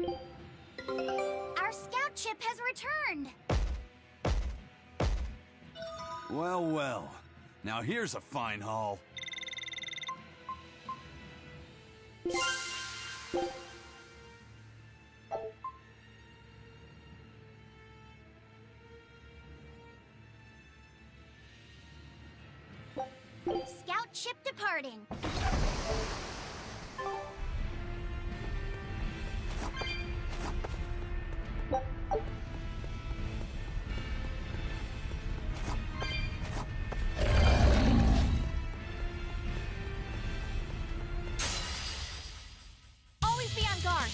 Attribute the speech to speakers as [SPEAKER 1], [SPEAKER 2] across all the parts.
[SPEAKER 1] Our scout ship has returned!
[SPEAKER 2] Well, well. Now here's a fine haul.
[SPEAKER 1] Scout ship departing. Always be on guard.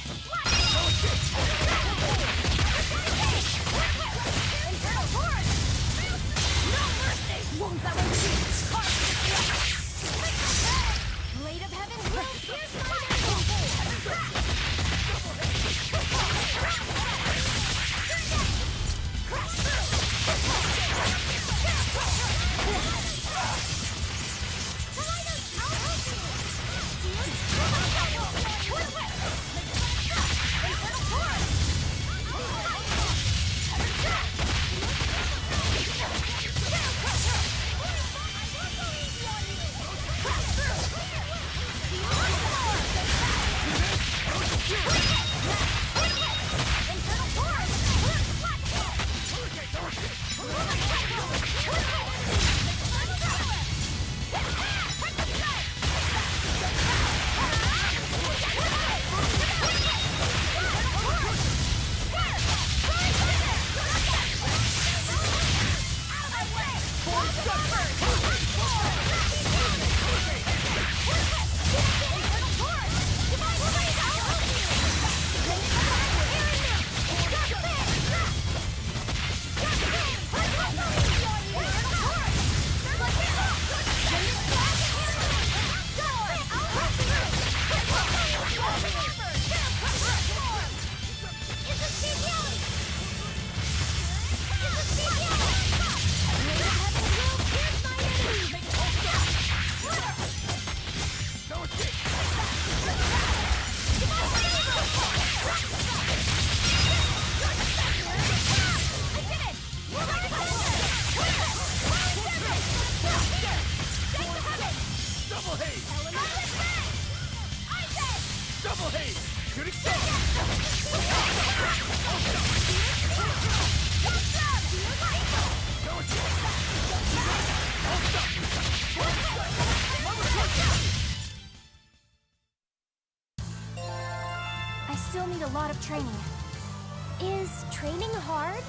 [SPEAKER 1] Internal torch! No mercy! Wounds that will be Blade of Heaven will pierce my still need a lot of training. Is training hard?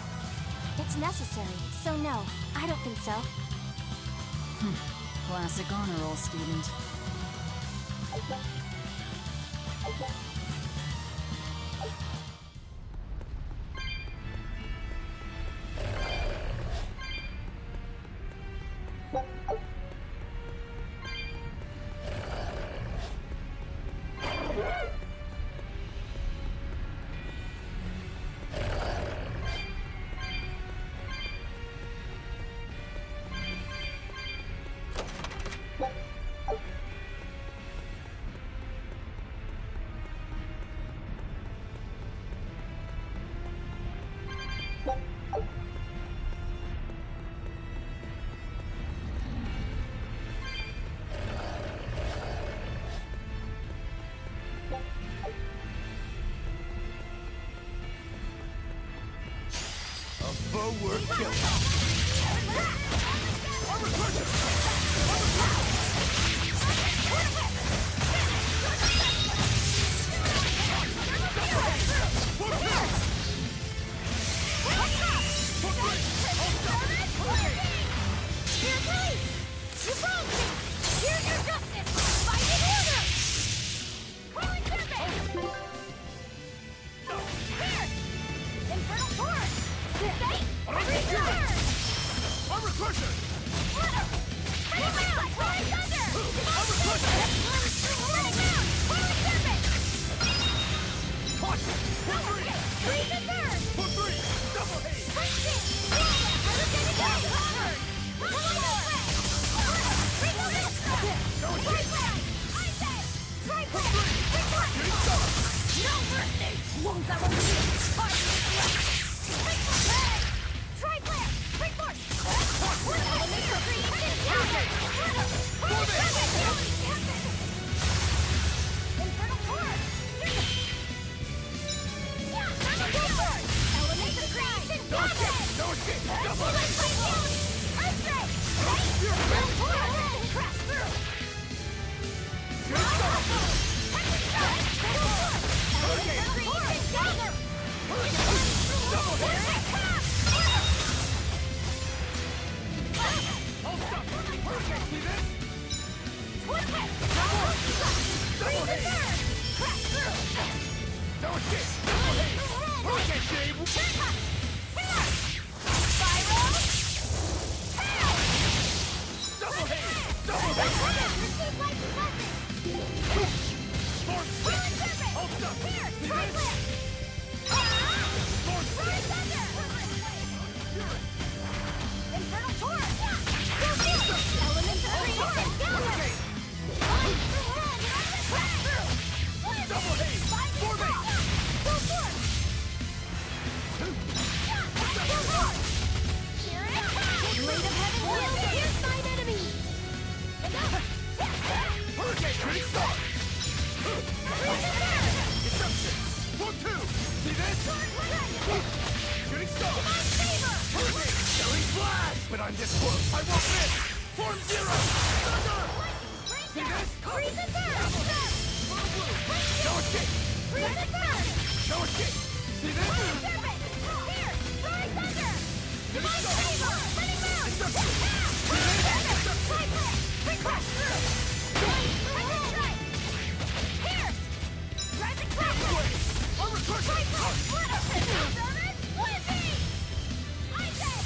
[SPEAKER 1] It's necessary, so no, I don't think so.
[SPEAKER 3] Classic honor roll student.
[SPEAKER 2] Forward kill.
[SPEAKER 1] Infernal Torch! Return! wounds that will heal. Tri-flare! Springboard! Elemental creation! Infernal torch! Elemental creation!
[SPEAKER 4] No escape! Double
[SPEAKER 1] Earthquake! Infernal torch! Crash through!
[SPEAKER 4] But on this world, I won't miss! Form zero! Thunder! See this?
[SPEAKER 1] Freeze and burn!
[SPEAKER 4] No escape!
[SPEAKER 1] Freeze and burn!
[SPEAKER 4] No escape! See this?
[SPEAKER 1] Serpent! Here! Roaring thunder! Divine favor! Running moon!
[SPEAKER 4] Deception!
[SPEAKER 1] Tri-flare! Quick crush through! Thunder strike! Pierce! Rising crash!
[SPEAKER 4] Armor crush!
[SPEAKER 1] Tri-flare! Split up! Serpent! Whippy! I said!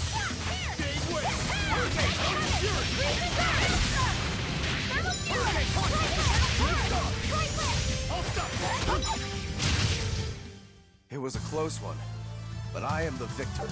[SPEAKER 1] Here!
[SPEAKER 4] Dave Wade! Hurricane! Fury!
[SPEAKER 1] Freeze and burn! Thermal fury! Tri-flare!
[SPEAKER 4] I'll stop! It was a close one, but I am the victor.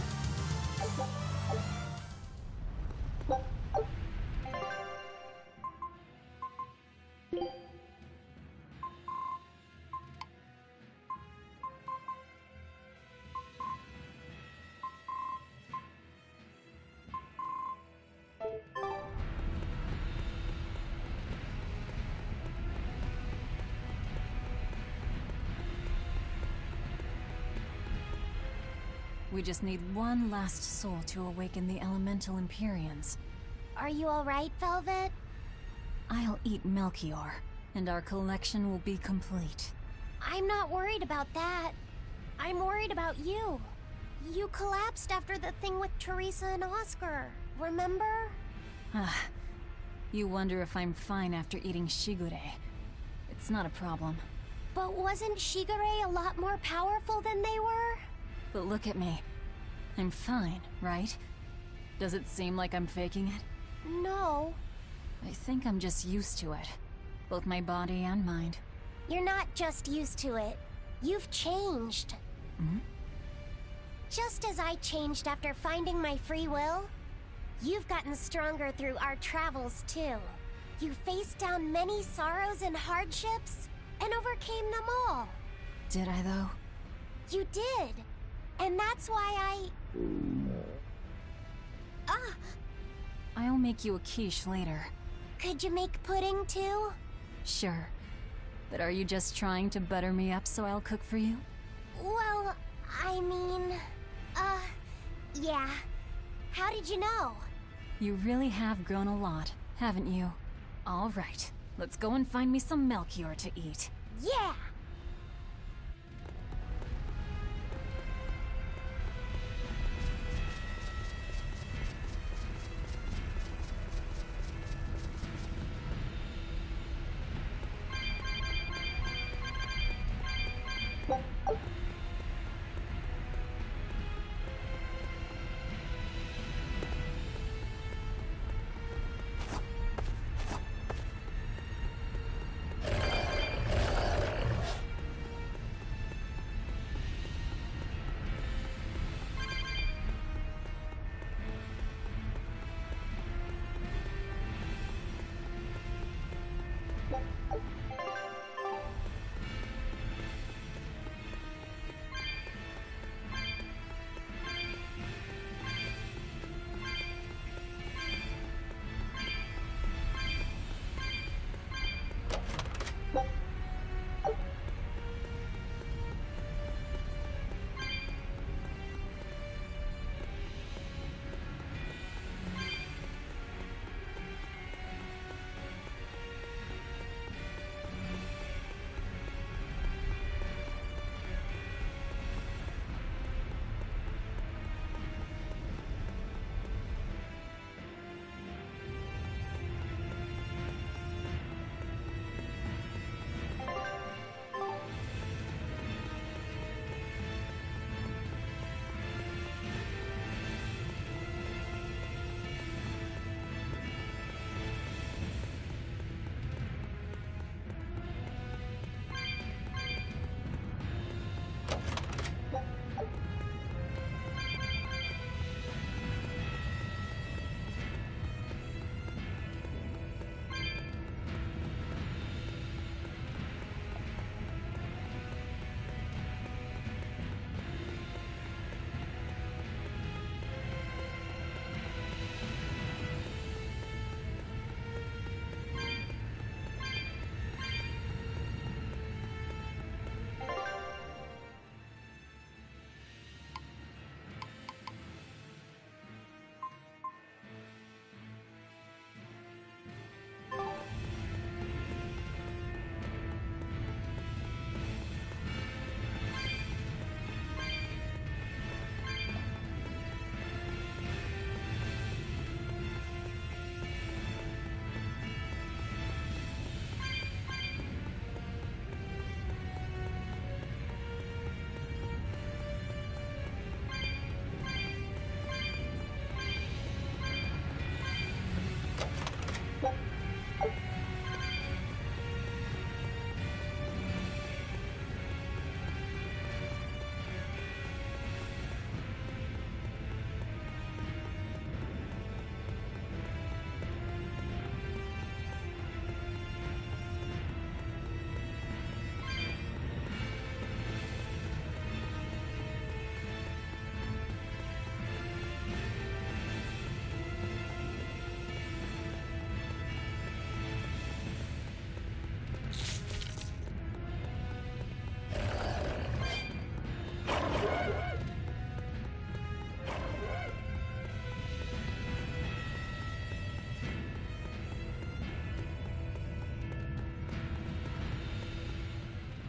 [SPEAKER 3] We just need one last soul to awaken the elemental Empyreans.
[SPEAKER 1] Are you alright, Velvet?
[SPEAKER 3] I'll eat Melchior, and our collection will be complete.
[SPEAKER 1] I'm not worried about that. I'm worried about you. You collapsed after the thing with Teresa and Oscar, remember?
[SPEAKER 3] Ah, you wonder if I'm fine after eating Shigure. It's not a problem.
[SPEAKER 1] But wasn't Shigure a lot more powerful than they were?
[SPEAKER 3] But look at me. I'm fine, right? Does it seem like I'm faking it?
[SPEAKER 1] No.
[SPEAKER 3] I think I'm just used to it. Both my body and mind.
[SPEAKER 1] You're not just used to it. You've changed. Just as I changed after finding my free will, you've gotten stronger through our travels too. You faced down many sorrows and hardships, and overcame them all.
[SPEAKER 3] Did I, though?
[SPEAKER 1] You did. And that's why
[SPEAKER 3] I'll make you a quiche later.
[SPEAKER 1] Could you make pudding too?
[SPEAKER 3] Sure. But are you just trying to butter me up so I'll cook for you?
[SPEAKER 1] Well, I mean, yeah. How did you know?
[SPEAKER 3] You really have grown a lot, haven't you? All right, let's go and find me some Melchior to eat.
[SPEAKER 1] Yeah!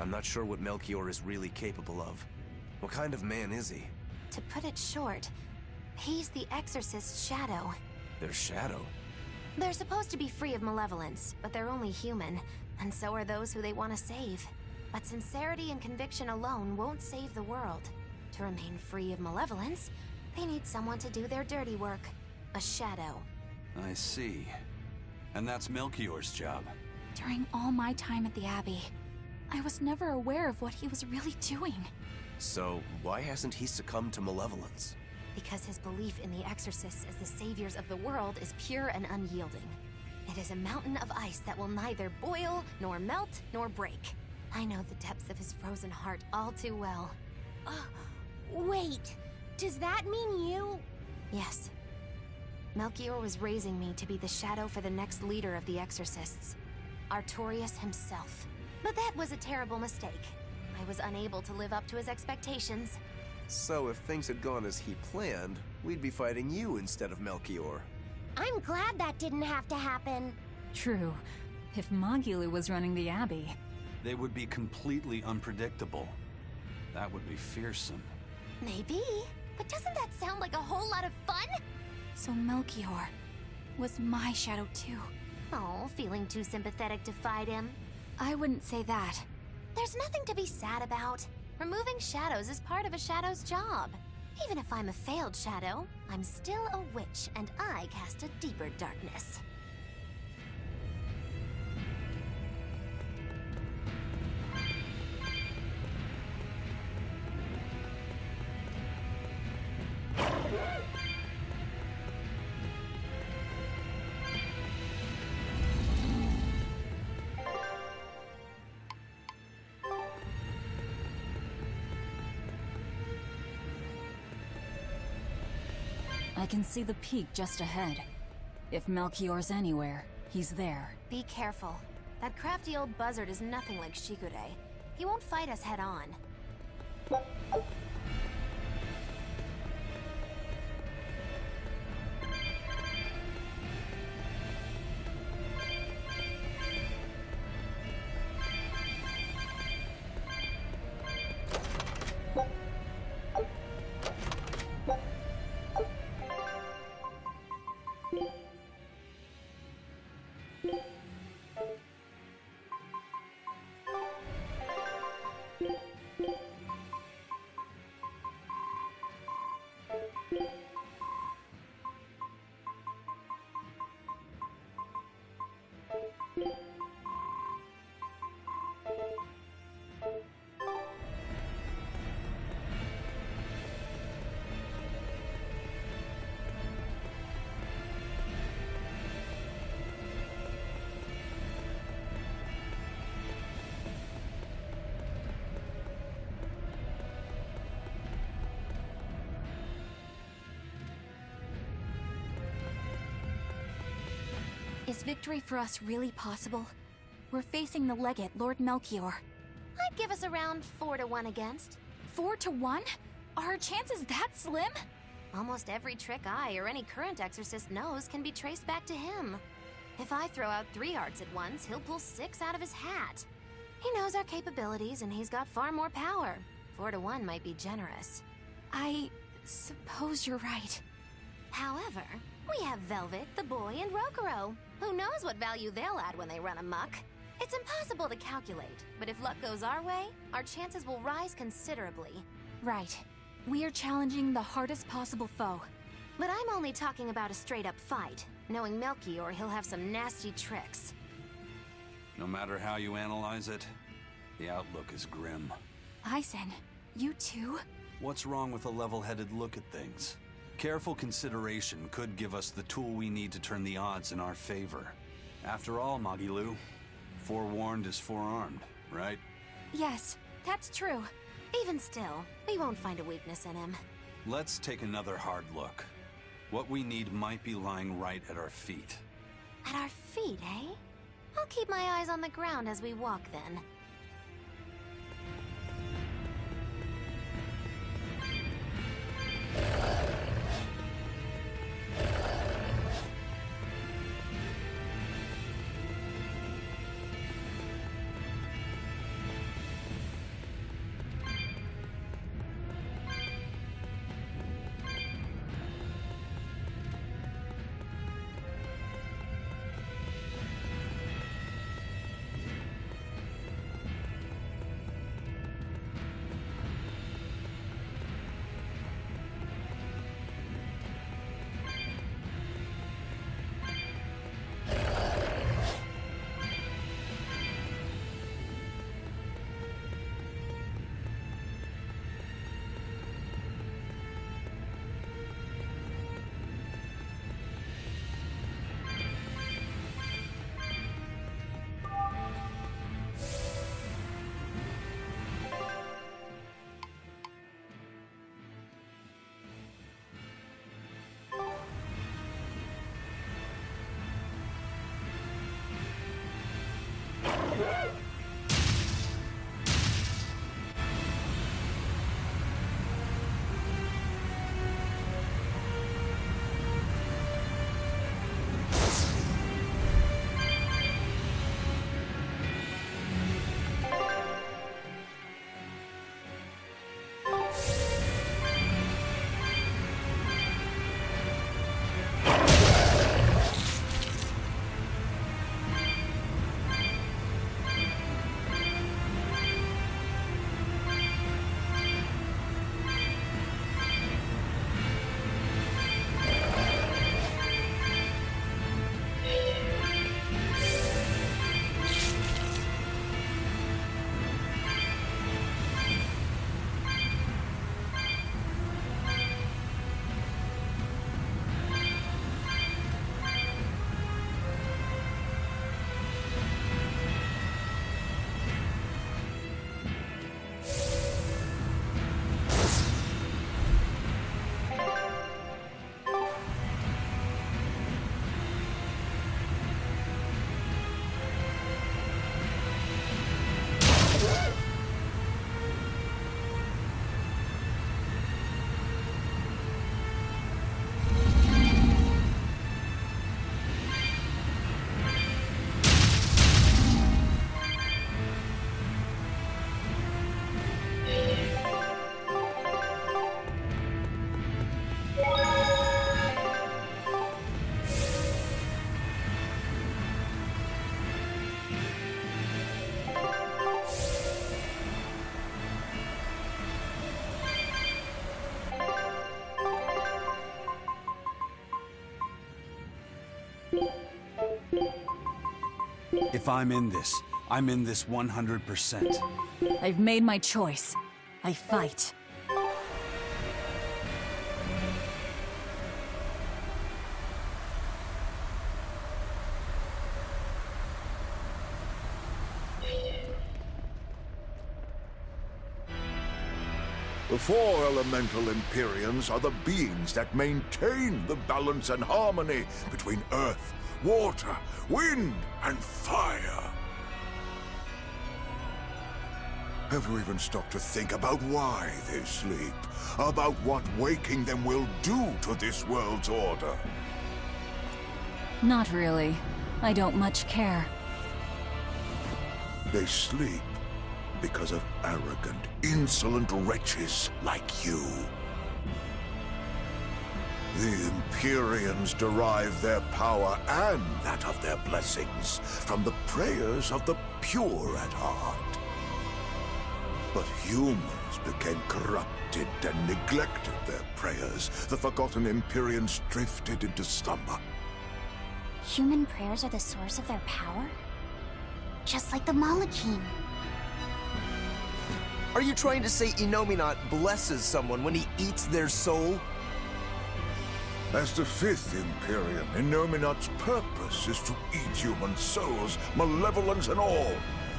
[SPEAKER 4] I'm not sure what Melchior is really capable of. What kind of man is he?
[SPEAKER 5] To put it short, he's the Exorcist's shadow.
[SPEAKER 4] Their shadow?
[SPEAKER 5] They're supposed to be free of malevolence, but they're only human, and so are those who they want to save. But sincerity and conviction alone won't save the world. To remain free of malevolence, they need someone to do their dirty work. A shadow.
[SPEAKER 2] I see. And that's Melchior's job.
[SPEAKER 6] During all my time at the Abbey, I was never aware of what he was really doing.
[SPEAKER 4] So, why hasn't he succumbed to malevolence?
[SPEAKER 5] Because his belief in the Exorcists as the saviors of the world is pure and unyielding. It is a mountain of ice that will neither boil, nor melt, nor break. I know the depths of his frozen heart all too well.
[SPEAKER 1] Wait, does that mean you?
[SPEAKER 5] Yes. Melchior was raising me to be the shadow for the next leader of the Exorcists. Artorius himself. But that was a terrible mistake. I was unable to live up to his expectations.
[SPEAKER 4] So if things had gone as he planned, we'd be fighting you instead of Melchior.
[SPEAKER 1] I'm glad that didn't have to happen.
[SPEAKER 3] True. If Magilu was running the Abbey,
[SPEAKER 2] They would be completely unpredictable. That would be fearsome.
[SPEAKER 5] Maybe, but doesn't that sound like a whole lot of fun?
[SPEAKER 6] So Melchior was my shadow too.
[SPEAKER 5] Oh, feeling too sympathetic to fight him?
[SPEAKER 6] I wouldn't say that.
[SPEAKER 5] There's nothing to be sad about. Removing shadows is part of a shadow's job. Even if I'm a failed shadow, I'm still a witch, and I cast a deeper darkness.
[SPEAKER 3] I can see the peak just ahead. If Melchior's anywhere, he's there.
[SPEAKER 5] Be careful. That crafty old buzzard is nothing like Shigure. He won't fight us head on.
[SPEAKER 6] Is victory for us really possible? We're facing the legate, Lord Melchior.
[SPEAKER 5] I'd give us around 4-1 against.
[SPEAKER 6] 4-1? Are our chances that slim?
[SPEAKER 5] Almost every trick I or any current exorcist knows can be traced back to him. If I throw out 3 arts at once, he'll pull 6 out of his hat. He knows our capabilities and he's got far more power. 4-1 might be generous.
[SPEAKER 6] I suppose you're right.
[SPEAKER 5] However, we have Velvet, the boy, and Rokuro. Who knows what value they'll add when they run amok? It's impossible to calculate, but if luck goes our way, our chances will rise considerably.
[SPEAKER 6] Right. We are challenging the hardest possible foe.
[SPEAKER 5] But I'm only talking about a straight-up fight. Knowing Melchior, he'll have some nasty tricks.
[SPEAKER 2] No matter how you analyze it, the outlook is grim.
[SPEAKER 6] Eisen, you too?
[SPEAKER 2] What's wrong with a level-headed look at things? Careful consideration could give us the tool we need to turn the odds in our favor. After all, Magilu, forewarned is forearmed, right?
[SPEAKER 6] Yes, that's true.
[SPEAKER 5] Even still, we won't find a weakness in him.
[SPEAKER 2] Let's take another hard look. What we need might be lying right at our feet.
[SPEAKER 5] At our feet, eh? I'll keep my eyes on the ground as we walk then.
[SPEAKER 2] If I'm in this 100%.
[SPEAKER 3] I've made my choice. I fight.
[SPEAKER 4] The four elemental Empyreans are the beings that maintain the balance and harmony between earth, water, wind, and fire. Have you even stopped to think about why they sleep? About what waking them will do to this world's order?
[SPEAKER 3] Not really. I don't much care.
[SPEAKER 4] They sleep because of arrogant, insolent wretches like you. The Empyreans derive their power and that of their blessings from the prayers of the pure at heart. But humans became corrupted and neglected their prayers. The forgotten Empyreans drifted into slumber.
[SPEAKER 1] Human prayers are the source of their power? Just like the Malachim.
[SPEAKER 7] Are you trying to say Innominat blesses someone when he eats their soul?
[SPEAKER 4] As the fifth Empyrean, Innominat's purpose is to eat human souls, malevolence and all,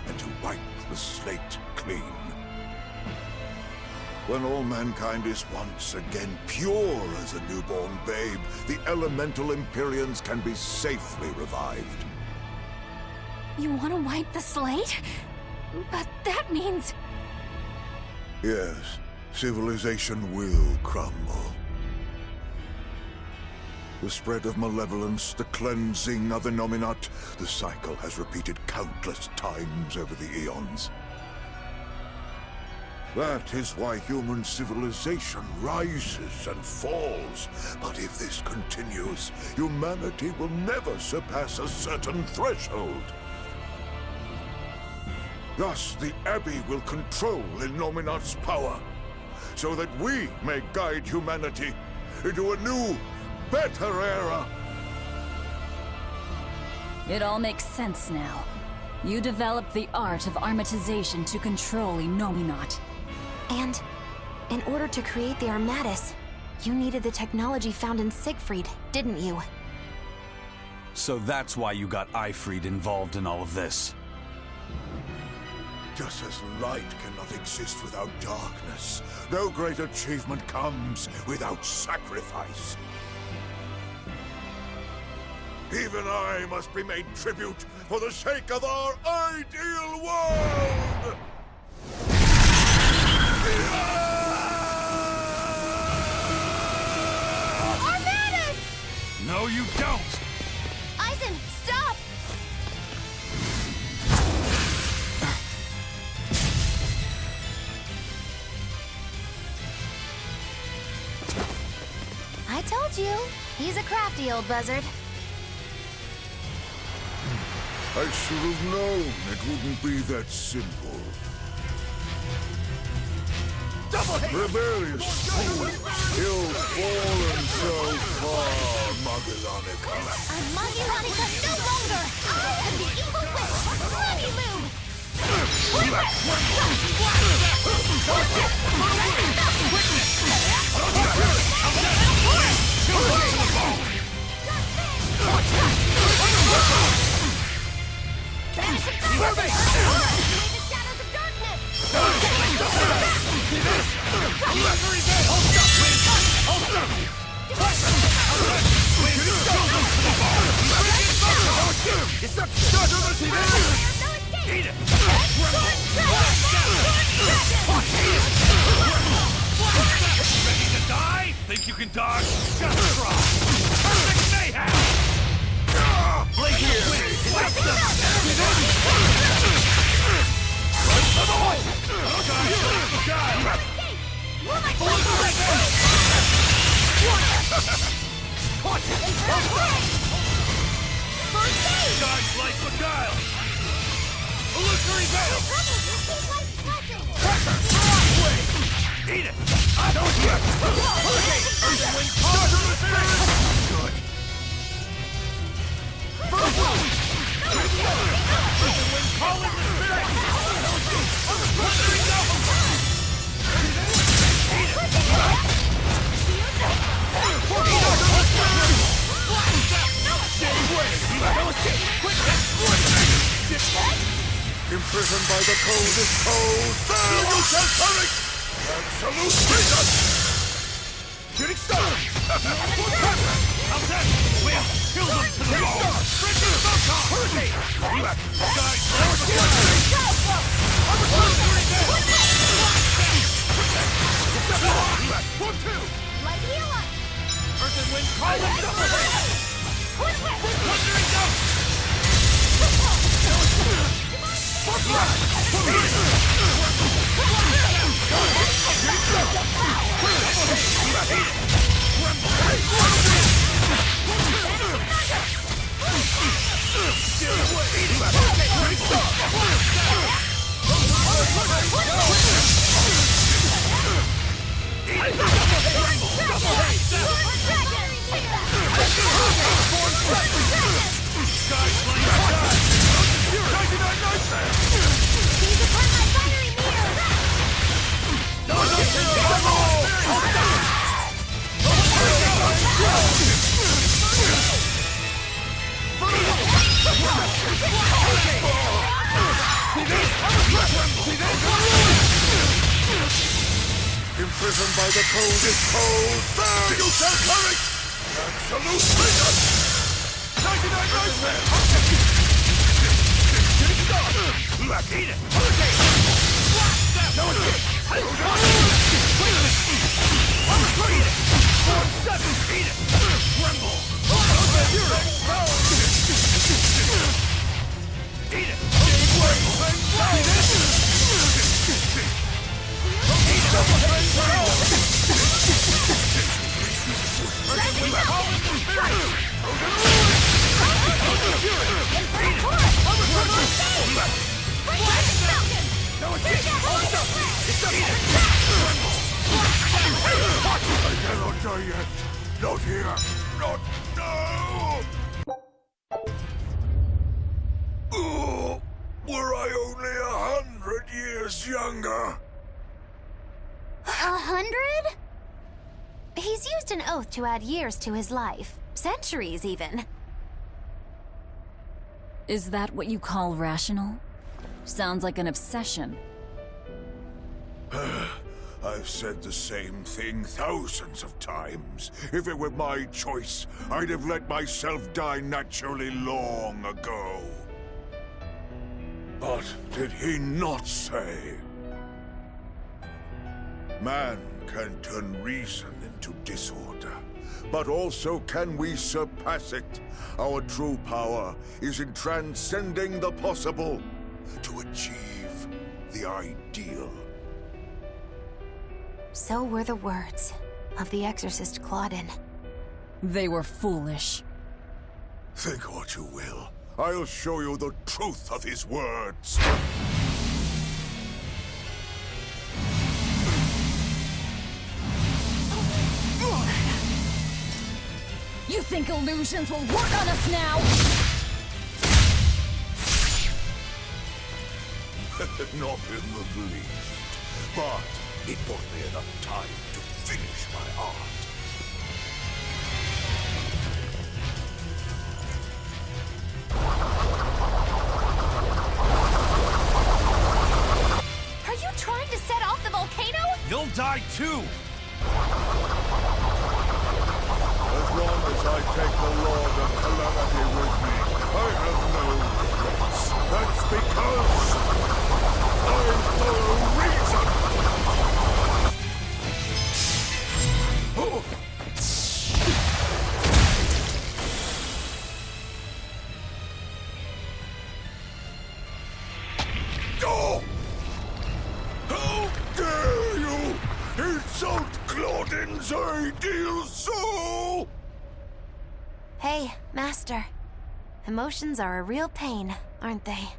[SPEAKER 4] and to wipe the slate clean. When all mankind is once again pure as a newborn babe, the elemental Empyreans can be safely revived.
[SPEAKER 6] You want to wipe the slate? But that means...
[SPEAKER 4] Yes, civilization will crumble. The spread of malevolence, the cleansing of Innominat, the cycle has repeated countless times over the eons. That is why human civilization rises and falls. But if this continues, humanity will never surpass a certain threshold. Thus, the Abbey will control Innominat's power, so that we may guide humanity into a new, better era.
[SPEAKER 3] It all makes sense now. You developed the art of armatization to control Innominat.
[SPEAKER 5] And in order to create the Armatis, you needed the technology found in Siegfried, didn't you?
[SPEAKER 2] So that's why you got Ifried involved in all of this.
[SPEAKER 4] Just as light cannot exist without darkness, no great achievement comes without sacrifice. Even I must be made tribute for the sake of our ideal world!
[SPEAKER 1] Armadas!
[SPEAKER 2] No, you don't!
[SPEAKER 1] Eisen, stop!
[SPEAKER 5] I told you. He's a crafty old buzzard.
[SPEAKER 4] I should have known it wouldn't be that simple. Rebellious fools, still fallen so far, Magilonica.
[SPEAKER 1] I'm Magilonica no longer! I am the evil witch, Magilu!
[SPEAKER 2] Ready to die? Think you can dodge? Just try! Perfect mayhem! Blazing wind! Stop them! Right for the wall! Dodge like beguile! Illusory veil! Eat it! I don't hear! Earth wind call! Good. First one! Earth wind calling the spirit! Blundering double! Eat it!
[SPEAKER 4] Imprisoned by the coldest cold, there you shall perish! Absolute freedom!
[SPEAKER 2] Getting started! How's that? We'll kill them to the wall! Breaking photon! Hurricane! Guys, let's go! One, two!
[SPEAKER 1] Like healer!
[SPEAKER 2] Earth and wind calling double hit! Wandering down!
[SPEAKER 4] Imprisoned by the coldest cold, there you shall perish! Absolute freedom! 99 Nightmare! Getting started! Eat it! Hurricane! No escape! Eat it! 4-7! Eat it! Tremble! Eat it! I cannot die yet. Not here. Not now. Oh, were I only 100 years younger?
[SPEAKER 5] 100? He's used an oath to add years to his life. Centuries, even.
[SPEAKER 3] Is that what you call rational? Sounds like an obsession.
[SPEAKER 4] I've said the same thing thousands of times. If it were my choice, I'd have let myself die naturally long ago. But did he not say? Man can turn reason into disorder, but also can we surpass it. Our true power is in transcending the possible to achieve the ideal.
[SPEAKER 5] So were the words of the exorcist Claudin.
[SPEAKER 3] They were foolish.
[SPEAKER 4] Think what you will. I'll show you the truth of his words.
[SPEAKER 3] You think illusions will work on us now?
[SPEAKER 4] Not in the least. But it bought me enough time to finish my art.
[SPEAKER 5] Are you trying to set off the volcano?
[SPEAKER 2] You'll die too!
[SPEAKER 4] As long as I take the Lord of Calamity with me, I have no regrets. That's because I'm for a reason! Oh. Oh! How dare you insult Claudin's ideal soul!
[SPEAKER 5] Hey, Master. Emotions are a real pain, aren't they?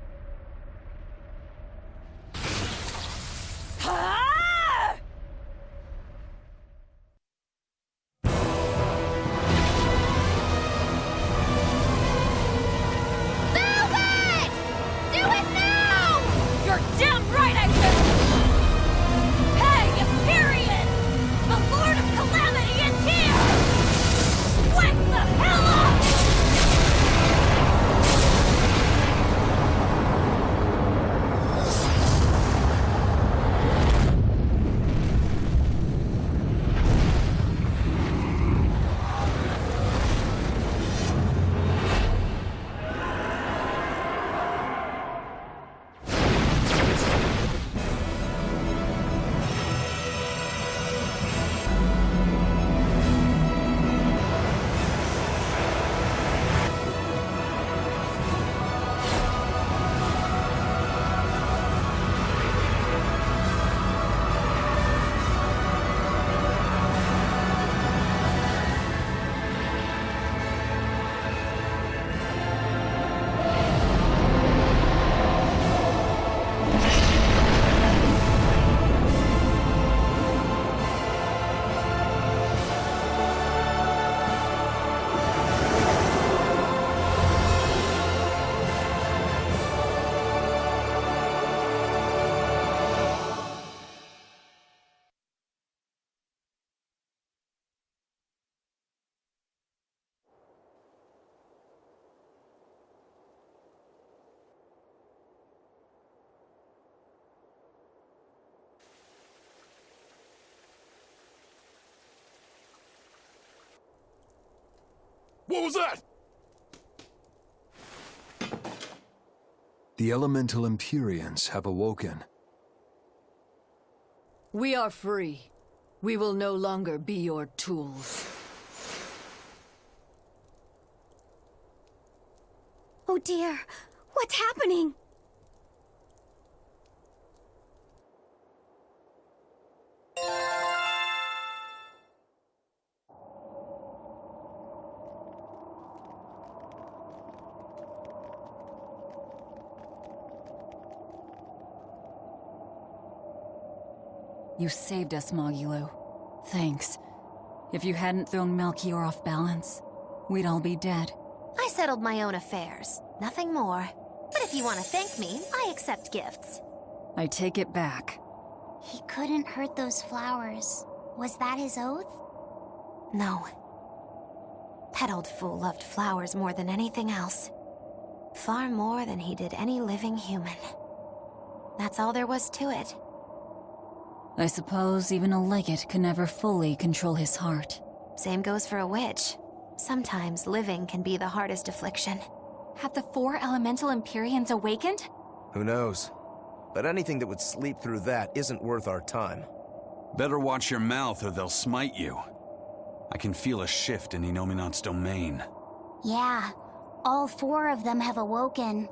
[SPEAKER 4] What was that?
[SPEAKER 8] The elemental Empyreans have awoken.
[SPEAKER 9] We are free. We will no longer be your tools.
[SPEAKER 1] Oh dear, what's happening?
[SPEAKER 3] You saved us, Magilou. Thanks. If you hadn't thrown Melchior off balance, we'd all be dead.
[SPEAKER 5] I settled my own affairs. Nothing more. But if you want to thank me, I accept gifts.
[SPEAKER 3] I take it back.
[SPEAKER 1] He couldn't hurt those flowers. Was that his oath?
[SPEAKER 5] No. That old fool loved flowers more than anything else. Far more than he did any living human. That's all there was to it.
[SPEAKER 3] I suppose even a legate could never fully control his heart.
[SPEAKER 5] Same goes for a witch. Sometimes living can be the hardest affliction.
[SPEAKER 6] Have the 4 elemental Empyreans awakened?
[SPEAKER 7] Who knows? But anything that would sleep through that isn't worth our time.
[SPEAKER 2] Better watch your mouth or they'll smite you. I can feel a shift in Inominat's domain.
[SPEAKER 1] Yeah, all 4 of them have awoken.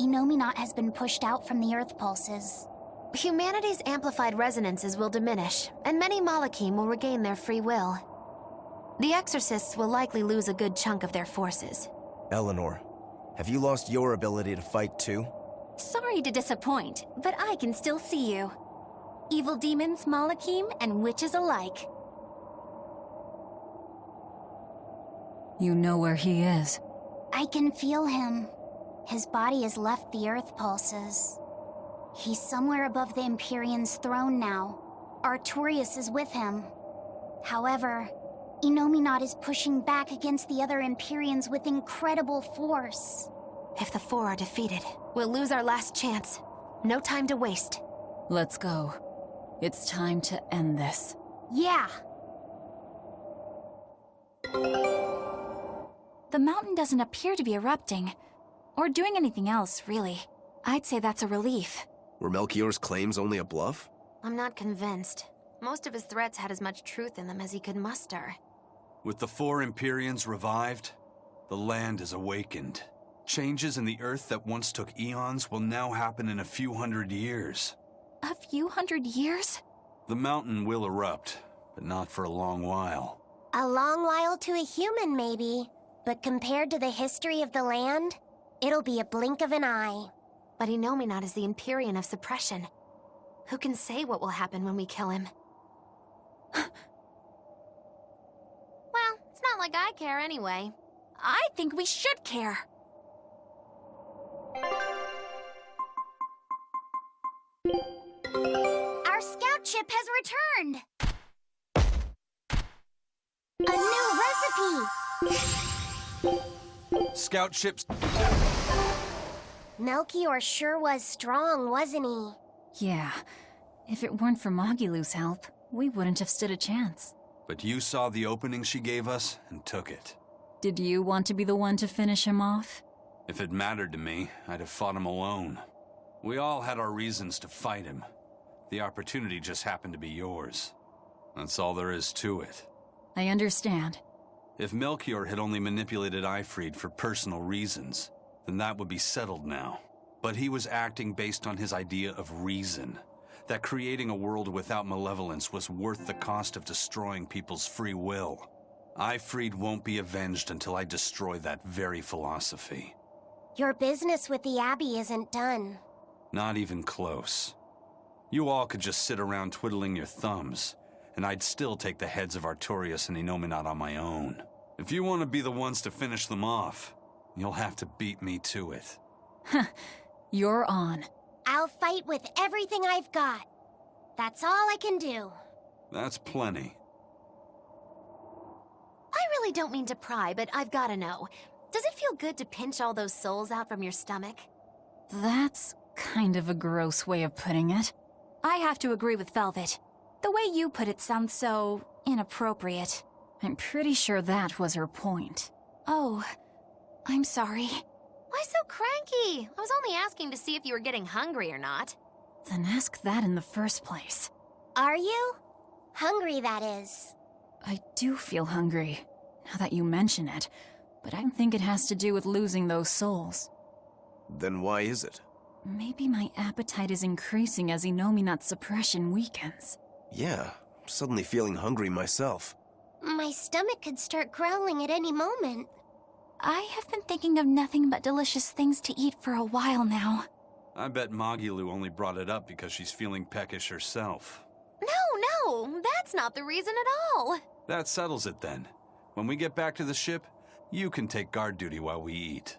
[SPEAKER 1] Inominat has been pushed out from the Earth pulses.
[SPEAKER 5] Humanity's amplified resonances will diminish, and many Malachim will regain their free will. The Exorcists will likely lose a good chunk of their forces.
[SPEAKER 7] Eleanor, have you lost your ability to fight too?
[SPEAKER 6] Sorry to disappoint, but I can still see you. Evil demons, Malachim, and witches alike.
[SPEAKER 3] You know where he is.
[SPEAKER 1] I can feel him. His body has left the Earth pulses. He's somewhere above the Empyrean's throne now. Artorias is with him. However, Inominat is pushing back against the other Empyreans with incredible force.
[SPEAKER 5] If the 4 are defeated, we'll lose our last chance. No time to waste.
[SPEAKER 3] Let's go. It's time to end this.
[SPEAKER 1] Yeah.
[SPEAKER 6] The mountain doesn't appear to be erupting. Or doing anything else, really. I'd say that's a relief.
[SPEAKER 7] Were Melchior's claims only a bluff?
[SPEAKER 5] I'm not convinced. Most of his threats had as much truth in them as he could muster.
[SPEAKER 2] With the 4 Empyreans revived, the land is awakened. Changes in the Earth that once took eons will now happen in a few hundred years.
[SPEAKER 6] A few hundred years?
[SPEAKER 2] The mountain will erupt, but not for a long while.
[SPEAKER 1] A long while to a human, maybe. But compared to the history of the land, it'll be a blink of an eye.
[SPEAKER 5] But Inominat is the Empyrean of suppression. Who can say what will happen when we kill him? Well, it's not like I care anyway.
[SPEAKER 6] I think we should care.
[SPEAKER 1] Our scout ship has returned! A new recipe!
[SPEAKER 2] Scout ships...
[SPEAKER 1] Melchior sure was strong, wasn't he?
[SPEAKER 3] Yeah. If it weren't for Magilu's help, we wouldn't have stood a chance.
[SPEAKER 2] But you saw the opening she gave us and took it.
[SPEAKER 3] Did you want to be the one to finish him off?
[SPEAKER 2] If it mattered to me, I'd have fought him alone. We all had our reasons to fight him. The opportunity just happened to be yours. That's all there is to it.
[SPEAKER 3] I understand.
[SPEAKER 2] If Melchior had only manipulated Ifrid for personal reasons, then that would be settled now. But he was acting based on his idea of reason. That creating a world without malevolence was worth the cost of destroying people's free will. Ifrid won't be avenged until I destroy that very philosophy.
[SPEAKER 1] Your business with the Abbey isn't done.
[SPEAKER 2] Not even close. You all could just sit around twiddling your thumbs, and I'd still take the heads of Artorias and Inominat on my own. If you want to be the ones to finish them off, you'll have to beat me to it.
[SPEAKER 3] You're on.
[SPEAKER 1] I'll fight with everything I've got. That's all I can do.
[SPEAKER 2] That's plenty.
[SPEAKER 5] I really don't mean to pry, but I've gotta know. Does it feel good to pinch all those souls out from your stomach?
[SPEAKER 3] That's kind of a gross way of putting it.
[SPEAKER 6] I have to agree with Velvet. The way you put it sounds so inappropriate.
[SPEAKER 3] I'm pretty sure that was her point.
[SPEAKER 6] Oh, I'm sorry.
[SPEAKER 5] Why so cranky? I was only asking to see if you were getting hungry or not.
[SPEAKER 3] Then ask that in the first place.
[SPEAKER 1] Are you? Hungry, that is.
[SPEAKER 3] I do feel hungry, now that you mention it, but I don't think it has to do with losing those souls.
[SPEAKER 7] Then why is it?
[SPEAKER 3] Maybe my appetite is increasing as Inominat's suppression weakens.
[SPEAKER 7] Yeah, I'm suddenly feeling hungry myself.
[SPEAKER 1] My stomach could start growling at any moment.
[SPEAKER 6] I have been thinking of nothing but delicious things to eat for a while now.
[SPEAKER 2] I bet Magilu only brought it up because she's feeling peckish herself.
[SPEAKER 5] No, that's not the reason at all.
[SPEAKER 2] That settles it then. When we get back to the ship, you can take guard duty while we eat.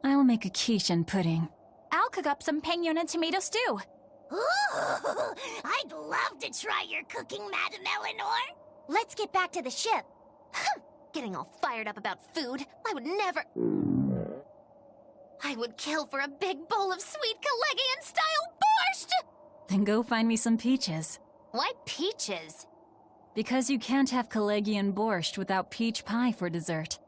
[SPEAKER 3] I'll make a quiche and pudding.
[SPEAKER 6] I'll cook up some pignon and tomato stew.
[SPEAKER 1] Ooh, I'd love to try your cooking, Madame Eleanor. Let's get back to the ship.
[SPEAKER 5] Getting all fired up about food. I would never... I would kill for a big bowl of sweet Calegian-style borscht!
[SPEAKER 3] Then go find me some peaches.
[SPEAKER 5] Why peaches?
[SPEAKER 3] Because you can't have Kalegian borscht without peach pie for dessert.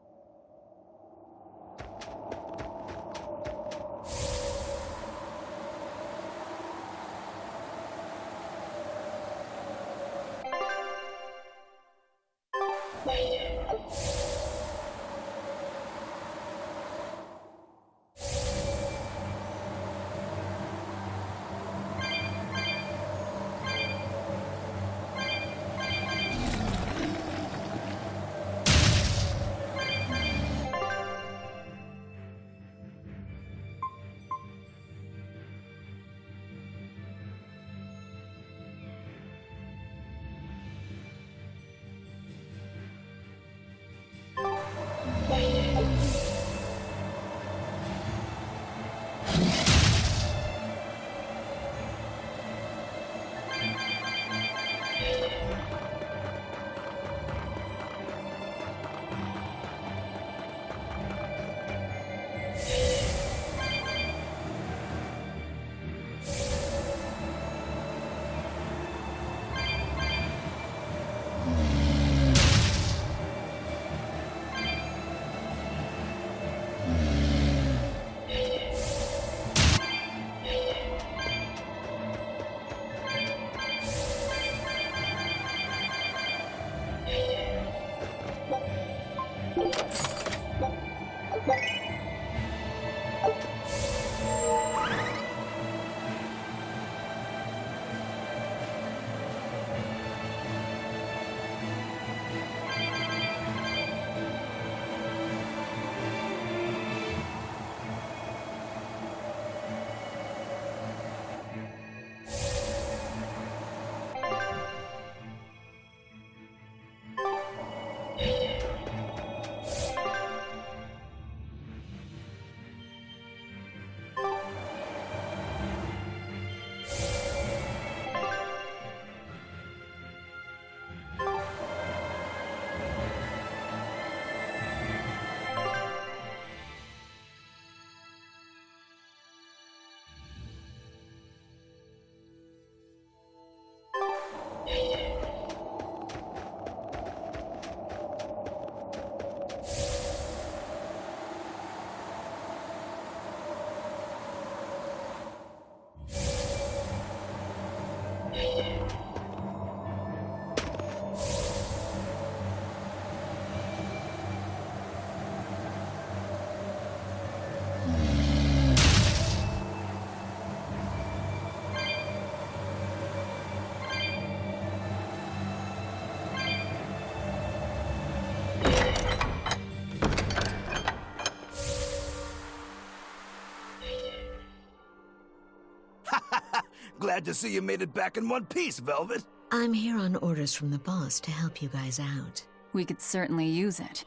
[SPEAKER 7] Glad to see you made it back in one piece, Velvet.
[SPEAKER 10] I'm here on orders from the boss to help you guys out.
[SPEAKER 3] We could certainly use it.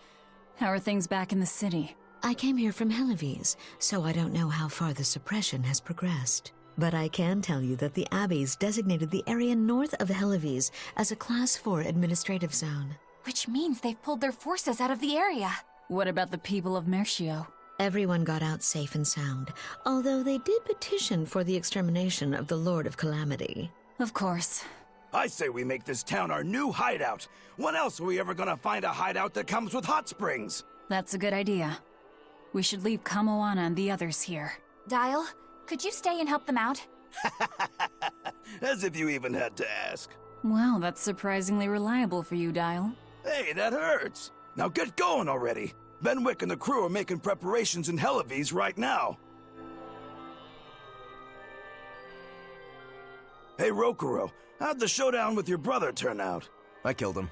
[SPEAKER 3] How are things back in the city?
[SPEAKER 10] I came here from Helives, so I don't know how far the suppression has progressed. But I can tell you that the Abbeys designated the area north of Helives as a Class 4 administrative zone.
[SPEAKER 6] Which means they've pulled their forces out of the area.
[SPEAKER 3] What about the people of Melchior?
[SPEAKER 10] Everyone got out safe and sound, although they did petition for the extermination of the Lord of Calamity.
[SPEAKER 3] Of course.
[SPEAKER 7] I say we make this town our new hideout. When else are we ever gonna find a hideout that comes with hot springs?
[SPEAKER 3] That's a good idea. We should leave Kamoana and the others here.
[SPEAKER 6] Dial, could you stay and help them out?
[SPEAKER 7] As if you even had to ask.
[SPEAKER 3] Well, that's surprisingly reliable for you, Dial.
[SPEAKER 7] Hey, that hurts. Now get going already. Benwick and the crew are making preparations in Helives right now. Hey, Rokuro, how'd the showdown with your brother turn out?
[SPEAKER 11] I killed him.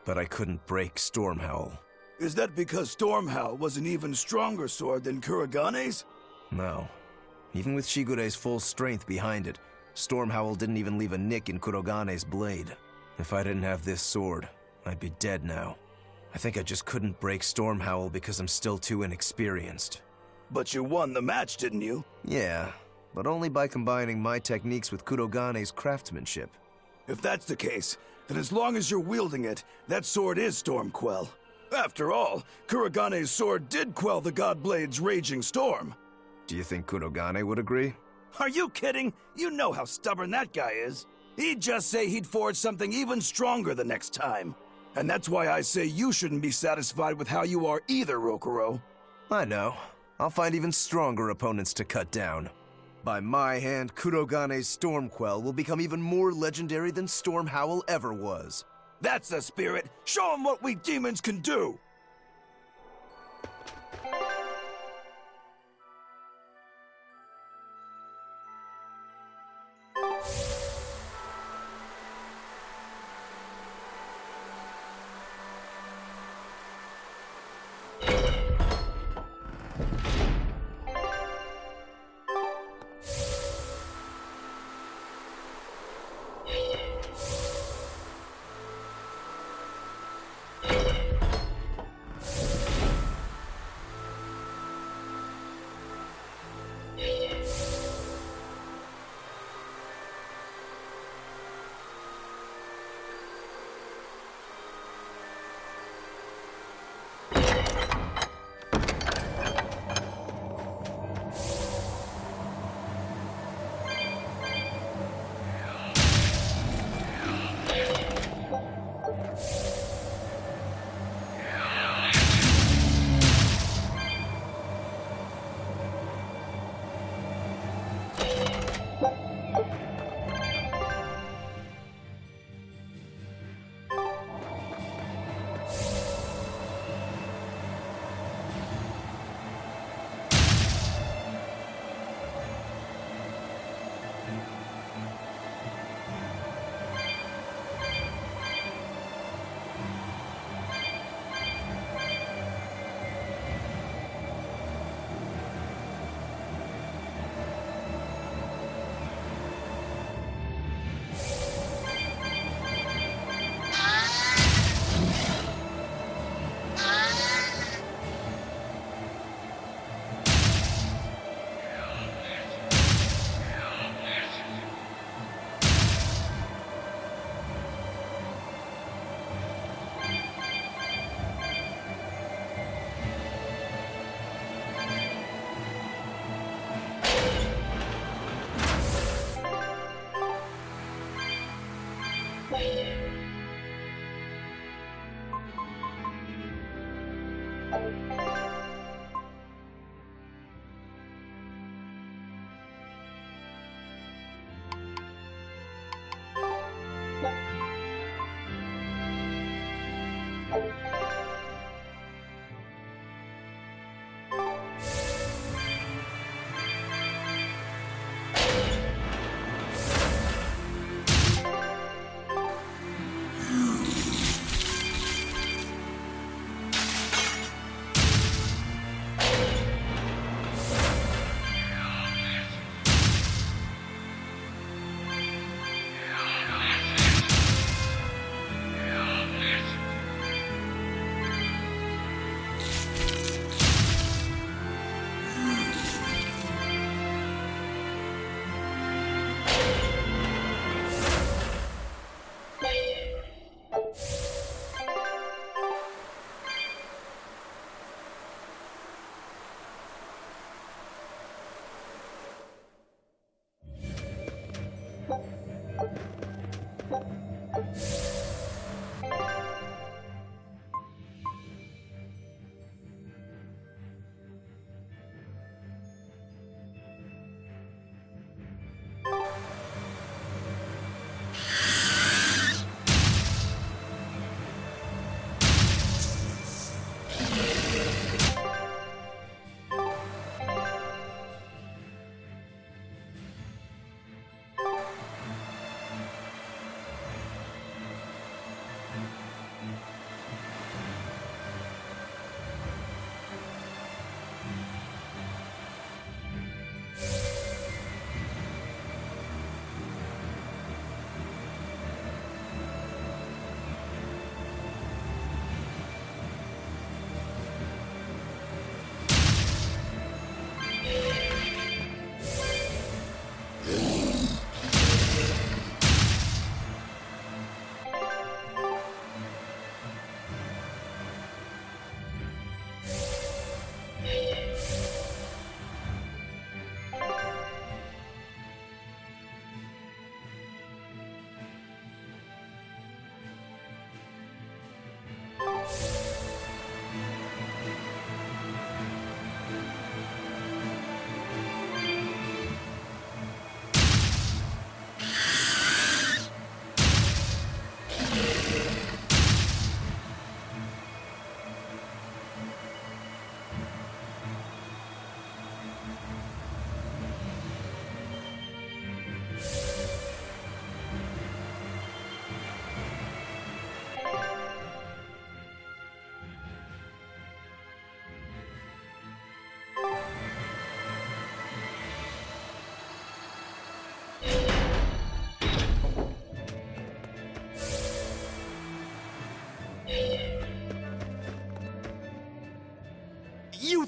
[SPEAKER 11] But I couldn't break Stormhowl.
[SPEAKER 7] Is that because Stormhowl was an even stronger sword than Kuragane's?
[SPEAKER 11] No. Even with Shigure's full strength behind it, Stormhowl didn't even leave a nick in Kuragane's blade. If I didn't have this sword, I'd be dead now. I think I just couldn't break Stormhowl because I'm still too inexperienced.
[SPEAKER 7] But you won the match, didn't you?
[SPEAKER 11] Yeah, but only by combining my techniques with Kuragane's craftsmanship.
[SPEAKER 7] If that's the case, then as long as you're wielding it, that sword is Stormquell. After all, Kuragane's sword did quell the Godblade's raging storm.
[SPEAKER 11] Do you think Kuragane would agree?
[SPEAKER 7] Are you kidding? You know how stubborn that guy is. He'd just say he'd forge something even stronger the next time. And that's why I say you shouldn't be satisfied with how you are either, Rokuro.
[SPEAKER 11] I know. I'll find even stronger opponents to cut down. By my hand, Kurogane's Stormquell will become even more legendary than Storm Howl ever was.
[SPEAKER 7] That's the spirit! Show him what we demons can do!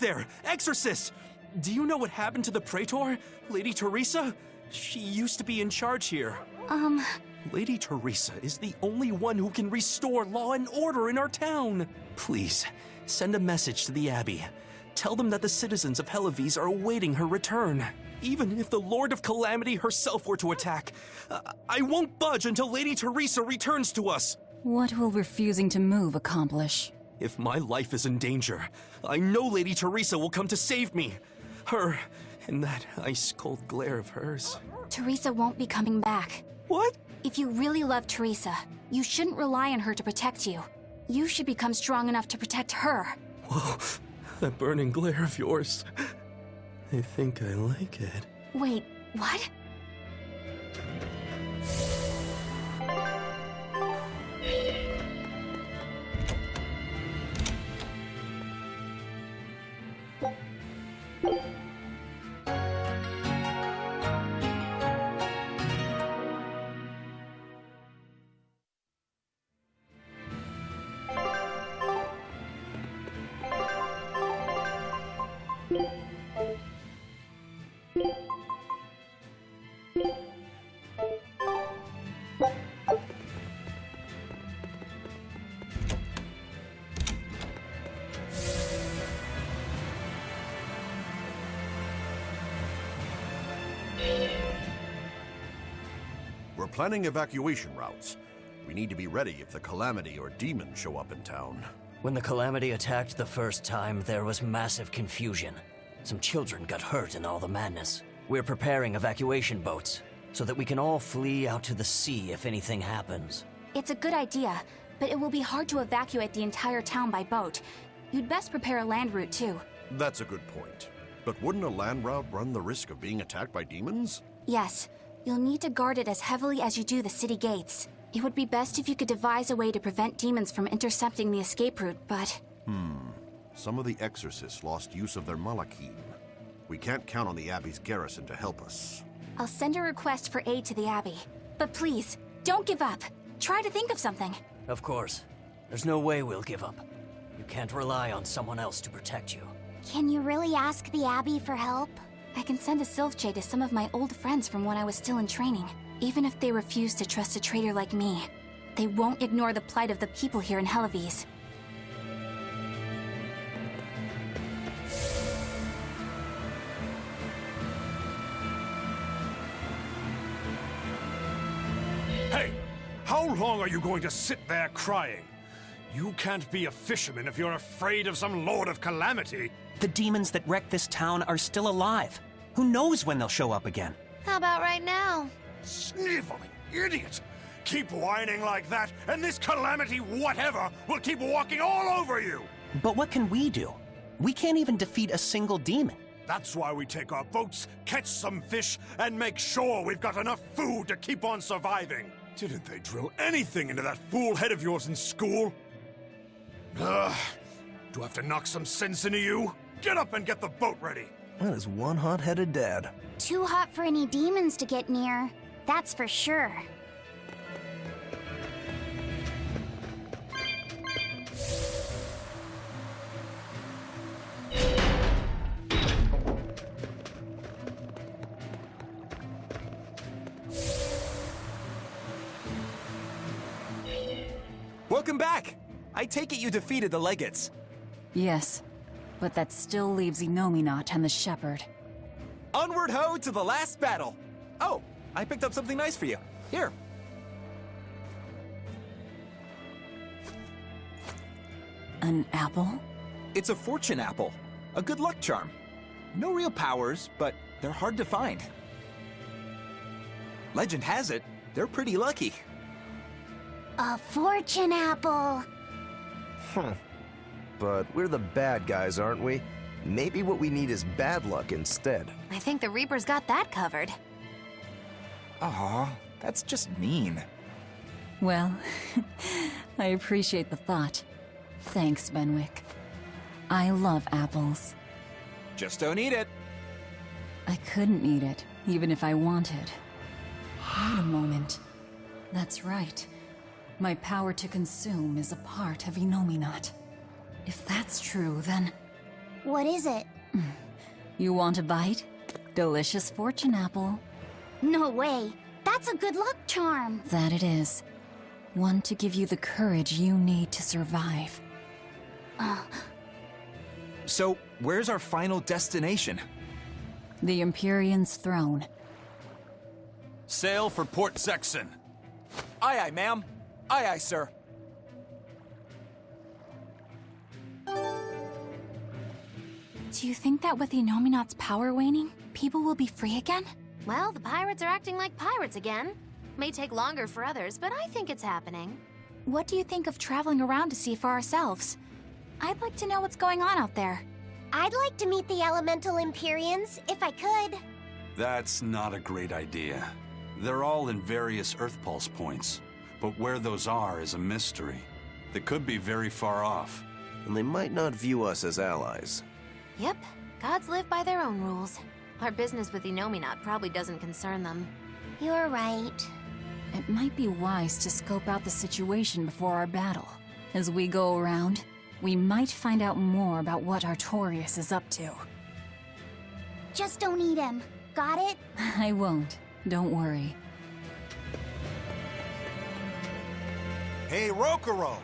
[SPEAKER 12] there! Exorcist! Do you know what happened to the Praetor? Lady Teresa? She used to be in charge here. Lady Teresa is the only one who can restore law and order in our town. Please, send a message to the Abbey. Tell them that the citizens of Helives are awaiting her return. Even if the Lord of Calamity herself were to attack, I won't budge until Lady Teresa returns to us.
[SPEAKER 3] What will refusing to move accomplish?
[SPEAKER 12] If my life is in danger, I know Lady Teresa will come to save me. Her, and that ice-cold glare of hers.
[SPEAKER 6] Teresa won't be coming back.
[SPEAKER 12] What?
[SPEAKER 6] If you really love Teresa, you shouldn't rely on her to protect you. You should become strong enough to protect her.
[SPEAKER 12] Whoa, that burning glare of yours. I think I like it.
[SPEAKER 6] Wait, what?
[SPEAKER 13] We're planning evacuation routes. We need to be ready if the Calamity or demons show up in town.
[SPEAKER 14] When the Calamity attacked the first time, there was massive confusion. Some children got hurt in all the madness. We're preparing evacuation boats, so that we can all flee out to the sea if anything happens.
[SPEAKER 6] It's a good idea, but it will be hard to evacuate the entire town by boat. You'd best prepare a land route, too.
[SPEAKER 13] That's a good point. But wouldn't a land route run the risk of being attacked by demons?
[SPEAKER 6] Yes. You'll need to guard it as heavily as you do the city gates. It would be best if you could devise a way to prevent demons from intercepting the escape route, but...
[SPEAKER 13] Some of the exorcists lost use of their Malachim. We can't count on the Abbey's garrison to help us.
[SPEAKER 6] I'll send a request for aid to the Abbey. But please, don't give up. Try to think of something.
[SPEAKER 14] Of course. There's no way we'll give up. You can't rely on someone else to protect you.
[SPEAKER 1] Can you really ask the Abbey for help?
[SPEAKER 6] I can send a Sylph to some of my old friends from when I was still in training. Even if they refuse to trust a traitor like me, they won't ignore the plight of the people here in Helives.
[SPEAKER 15] Hey! How long are you going to sit there crying? You can't be a fisherman if you're afraid of some Lord of Calamity.
[SPEAKER 16] The demons that wrecked this town are still alive. Who knows when they'll show up again?
[SPEAKER 5] How about right now?
[SPEAKER 15] Sniveling idiot! Keep whining like that, and this Calamity whatever will keep walking all over you!
[SPEAKER 16] But what can we do? We can't even defeat a single demon.
[SPEAKER 15] That's why we take our boats, catch some fish, and make sure we've got enough food to keep on surviving. Didn't they drill anything into that fool head of yours in school? Ugh. Do I have to knock some sense into you? Get up and get the boat ready!
[SPEAKER 11] That is one hot-headed dad.
[SPEAKER 1] Too hot for any demons to get near. That's for sure.
[SPEAKER 16] Welcome back! I take it you defeated the Legates.
[SPEAKER 3] Yes, but that still leaves Enominat and the Shepherd.
[SPEAKER 16] Onward ho to the last battle! Oh, I picked up something nice for you. Here.
[SPEAKER 3] An apple?
[SPEAKER 16] It's a fortune apple. A good luck charm. No real powers, but they're hard to find. Legend has it, they're pretty lucky.
[SPEAKER 1] A fortune apple!
[SPEAKER 11] But we're the bad guys, aren't we? Maybe what we need is bad luck instead.
[SPEAKER 5] I think the Reaper's got that covered.
[SPEAKER 16] Aw, that's just mean.
[SPEAKER 3] Well, I appreciate the thought. Thanks, Benwick. I love apples.
[SPEAKER 16] Just don't eat it.
[SPEAKER 3] I couldn't eat it, even if I wanted. Wait a moment. That's right. My power to consume is a part of Enominat. If that's true, then...
[SPEAKER 1] What is it?
[SPEAKER 3] You want a bite? Delicious fortune apple.
[SPEAKER 1] No way. That's a good luck charm.
[SPEAKER 3] That it is. One to give you the courage you need to survive.
[SPEAKER 16] So, where's our final destination?
[SPEAKER 3] The Empyrean's throne.
[SPEAKER 2] Sail for Port Zekson.
[SPEAKER 16] Aye, aye, ma'am. Aye, aye, sir.
[SPEAKER 6] Do you think that with the Innominat's power waning, people will be free again?
[SPEAKER 5] Well, the pirates are acting like pirates again. May take longer for others, but I think it's happening.
[SPEAKER 6] What do you think of traveling around to see for ourselves? I'd like to know what's going on out there.
[SPEAKER 1] I'd like to meet the elemental Empyreans, if I could.
[SPEAKER 2] That's not a great idea. They're all in various Earth Pulse points, but where those are is a mystery. They could be very far off.
[SPEAKER 11] And they might not view us as allies.
[SPEAKER 5] Yep, gods live by their own rules. Our business with Innominat probably doesn't concern them.
[SPEAKER 1] You're right.
[SPEAKER 3] It might be wise to scope out the situation before our battle. As we go around, we might find out more about what Artorias is up to.
[SPEAKER 1] Just don't eat him. Got it?
[SPEAKER 3] I won't. Don't worry.
[SPEAKER 15] Hey, Rokuro!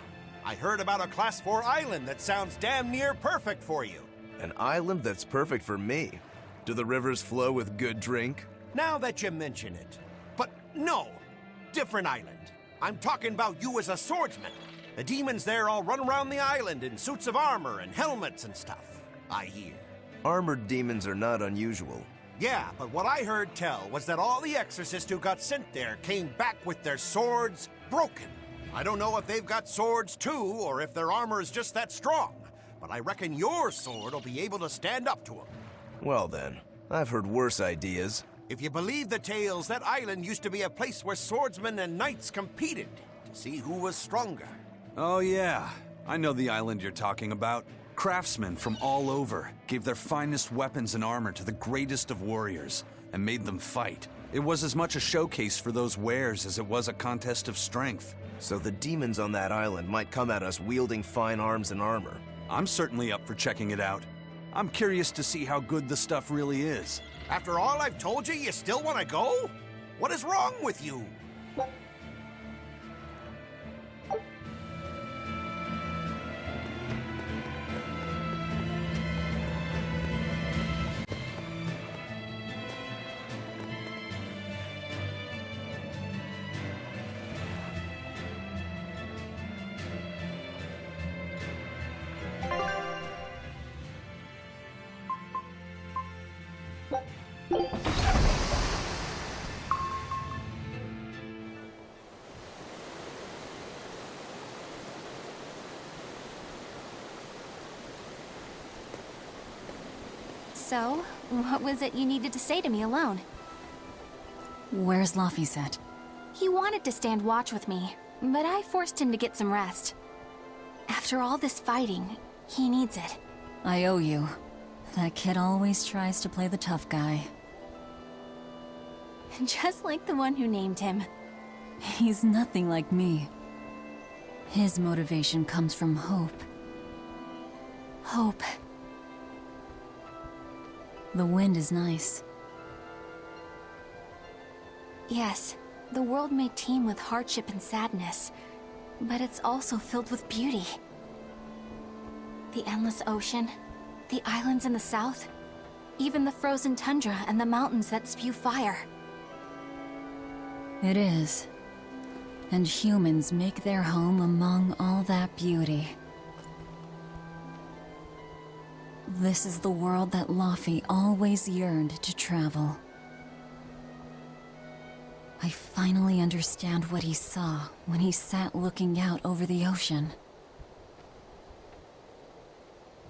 [SPEAKER 15] I heard about a Class 4 island that sounds damn near perfect for you.
[SPEAKER 11] An island that's perfect for me. Do the rivers flow with good drink?
[SPEAKER 15] Now that you mention it. But no, different island. I'm talking about you as a swordsman. The demons there all run around the island in suits of armor and helmets and stuff, I hear.
[SPEAKER 11] Armored demons are not unusual.
[SPEAKER 15] Yeah, but what I heard tell was that all the exorcists who got sent there came back with their swords broken. I don't know if they've got swords too, or if their armor is just that strong, but I reckon your sword will be able to stand up to them.
[SPEAKER 11] Well then, I've heard worse ideas.
[SPEAKER 15] If you believe the tales, that island used to be a place where swordsmen and knights competed to see who was stronger.
[SPEAKER 2] Oh yeah, I know the island you're talking about. Craftsmen from all over gave their finest weapons and armor to the greatest of warriors and made them fight. It was as much a showcase for those wares as it was a contest of strength.
[SPEAKER 11] So the demons on that island might come at us wielding fine arms and armor.
[SPEAKER 2] I'm certainly up for checking it out. I'm curious to see how good the stuff really is.
[SPEAKER 15] After all I've told you, you still want to go? What is wrong with you?
[SPEAKER 6] So, what was it you needed to say to me alone?
[SPEAKER 3] Where's Laphicet?
[SPEAKER 6] He wanted to stand watch with me, but I forced him to get some rest. After all this fighting, he needs it.
[SPEAKER 3] I owe you. That kid always tries to play the tough guy.
[SPEAKER 6] Just like the one who named him.
[SPEAKER 3] He's nothing like me. His motivation comes from hope.
[SPEAKER 6] Hope.
[SPEAKER 3] The wind is nice.
[SPEAKER 6] Yes, the world may teem with hardship and sadness, but it's also filled with beauty. The endless ocean, the islands in the south, even the frozen tundra and the mountains that spew fire.
[SPEAKER 3] It is. And humans make their home among all that beauty. This is the world that Laphie always yearned to travel. I finally understand what he saw when he sat looking out over the ocean.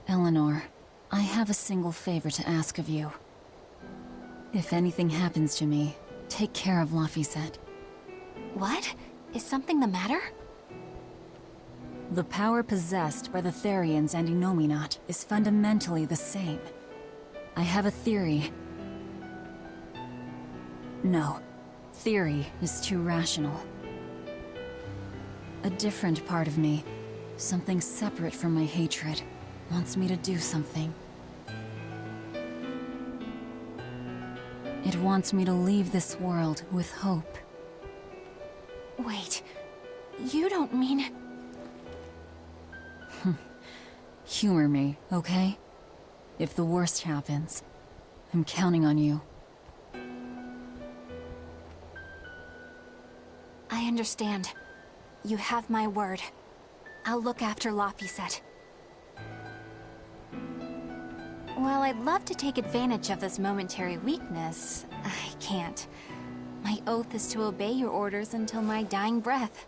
[SPEAKER 3] Eleanor, I have a single favor to ask of you. If anything happens to me, take care of Laphicet.
[SPEAKER 6] What? Is something the matter?
[SPEAKER 3] The power possessed by the Therians and Innominat is fundamentally the same. I have a theory. No, theory is too rational. A different part of me, something separate from my hatred, wants me to do something. wants me to leave this world with hope.
[SPEAKER 6] Wait, you don't mean...
[SPEAKER 3] Humor me, okay? If the worst happens, I'm counting on you.
[SPEAKER 6] I understand. You have my word. I'll look after Laphicet. While I'd love to take advantage of this momentary weakness, I can't. My oath is to obey your orders until my dying breath.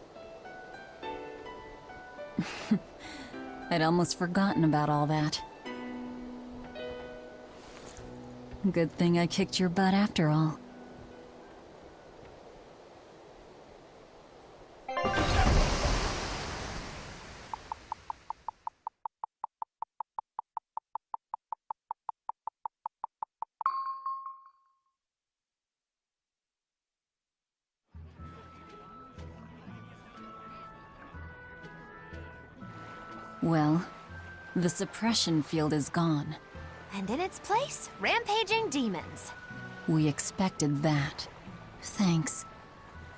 [SPEAKER 3] I'd almost forgotten about all that. Good thing I kicked your butt after all. Well, the suppression field is gone.
[SPEAKER 5] And in its place, rampaging demons.
[SPEAKER 3] We expected that. Thanks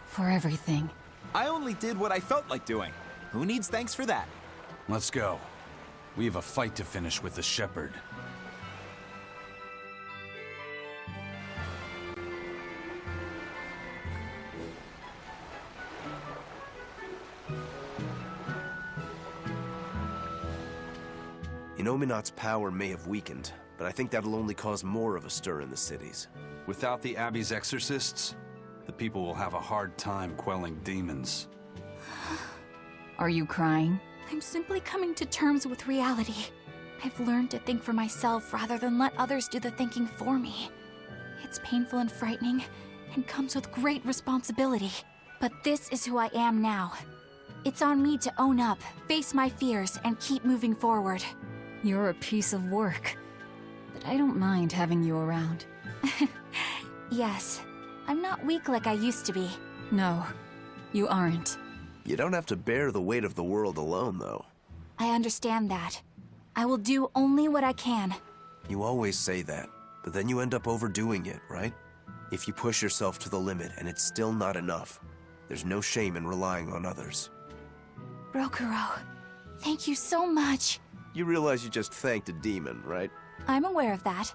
[SPEAKER 3] for everything.
[SPEAKER 16] I only did what I felt like doing. Who needs thanks for that?
[SPEAKER 2] Let's go. We have a fight to finish with the Shepherd.
[SPEAKER 11] Inominat's power may have weakened, but I think that'll only cause more of a stir in the cities.
[SPEAKER 2] Without the Abbey's exorcists, the people will have a hard time quelling demons.
[SPEAKER 3] Are you crying?
[SPEAKER 6] I'm simply coming to terms with reality. I've learned to think for myself rather than let others do the thinking for me. It's painful and frightening, and comes with great responsibility. But this is who I am now. It's on me to own up, face my fears, and keep moving forward.
[SPEAKER 3] You're a piece of work, but I don't mind having you around.
[SPEAKER 6] Yes, I'm not weak like I used to be.
[SPEAKER 3] No, you aren't.
[SPEAKER 11] You don't have to bear the weight of the world alone, though.
[SPEAKER 6] I understand that. I will do only what I can.
[SPEAKER 11] You always say that, but then you end up overdoing it, right? If you push yourself to the limit and it's still not enough, there's no shame in relying on others.
[SPEAKER 6] Rokuro, thank you so much.
[SPEAKER 11] You realize you just thanked a demon, right?
[SPEAKER 6] I'm aware of that.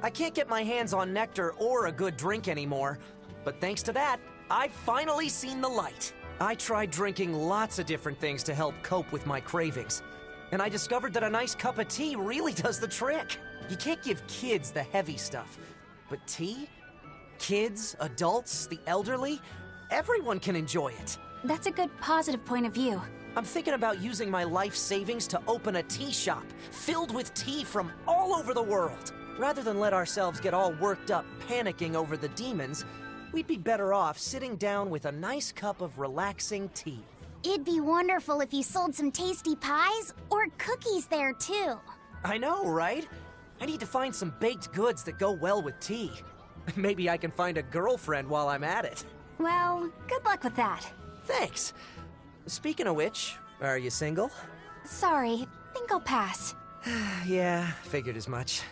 [SPEAKER 17] I can't get my hands on nectar or a good drink anymore, but thanks to that, I've finally seen the light. I tried drinking lots of different things to help cope with my cravings, and I discovered that a nice cup of tea really does the trick. You can't give kids the heavy stuff, but tea? Kids, adults, the elderly, everyone can enjoy it.
[SPEAKER 6] That's a good positive point of view.
[SPEAKER 17] I'm thinking about using my life savings to open a tea shop filled with tea from all over the world. Rather than let ourselves get all worked up panicking over the demons, we'd be better off sitting down with a nice cup of relaxing tea.
[SPEAKER 1] It'd be wonderful if you sold some tasty pies or cookies there too.
[SPEAKER 17] I know, right? I need to find some baked goods that go well with tea. Maybe I can find a girlfriend while I'm at it.
[SPEAKER 6] Well, good luck with that.
[SPEAKER 17] Thanks. Speaking of which, are you single?
[SPEAKER 6] Sorry, think I'll pass.
[SPEAKER 17] Yeah, figured as much.